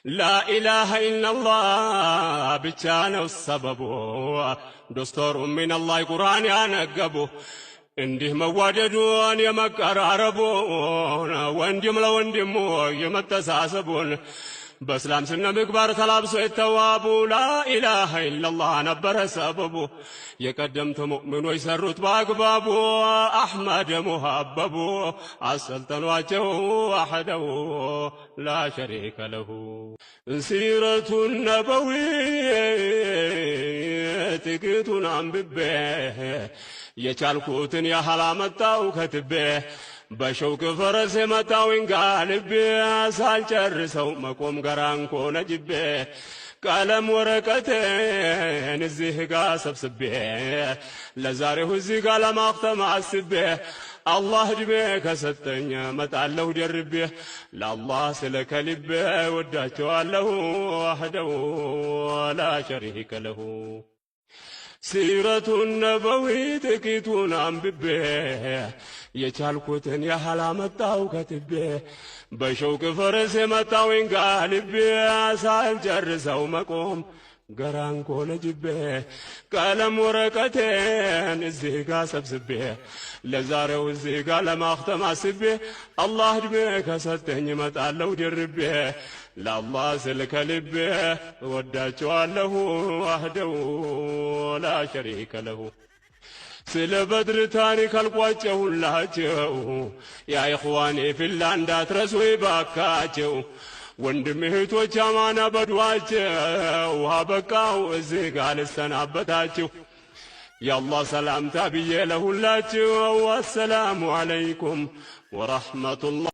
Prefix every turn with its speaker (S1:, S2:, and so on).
S1: لا إله إلا الله بجانا السبب دستور من الله قرآن ينقبو እንዲህ መዋደዱን የመቀራረቡን ወንድም ለወንድሙ የመተሳሰቡን በእስላም ስነ ምግባር ተላብሶ የተዋቡ ላኢላሃ ኢላላህ ነበረ ሰበቡ የቀደምት ሙእሚኖች ሰሩት በአግባቡ አሕመድ ሙሀበቡ አሰልጠኗቸው አሕደው ላ ሸሪከ ለሁ ሲረቱ ነበዊ ጥቂቱን አንብቤ የቻልኩትን ያህል አመጣው ከትቤ በሸውቅ ፈረስ የመጣውኝ ጋልቤ ሳልጨርሰው መቆም ገራንኮ ነጅቤ ቀለም ወረቀቴን እዚህ ጋ ሰብስቤ ለዛሬው እዚህ ጋ ለማክተም አስቤ አላህ ዕድሜ ከሰጠኝ መጣለሁ ደርቤ ለአላህ ስለ ከልቤ ወዳቸዋለሁ ወሕደሁ ላ ሸሪከ ለሁ ሲረቱ ነበዊ ጥቂቱን አንብቤ የቻልኩትን ያህል አመጣው ከትቤ በሸውቅ ፈረስ የመጣውኝ ጋልቤ ሳልጨርሰው መቆም ገራንኮ ነጅቤ ቀለም ወረቀቴን እዚህ ጋ ሰብስቤ ለዛሬው እዚህ ጋ ለማክተም አስቤ አላህ ዕድሜ ከሰጠኝ መጣለሁ ደርቤ ለአላህ ስል ከልቤ ወዳቸዋለሁ ወሕደሁ ላ ሸሪከ ለሁ ስለ በድር ታሪክ አልቋጨሁላቸው ያ ኢኽዋኔ ፊላ እንዳትረሱ ባካቸው ወንድም እህቶች አማና በዱዓቸው አበቃው እዚህ ጋ ልሰናበታችሁ የአላህ ሰላምታ ብዬ ለሁላችሁ አሰላሙ ዓለይኩም ወረሕመቱላህ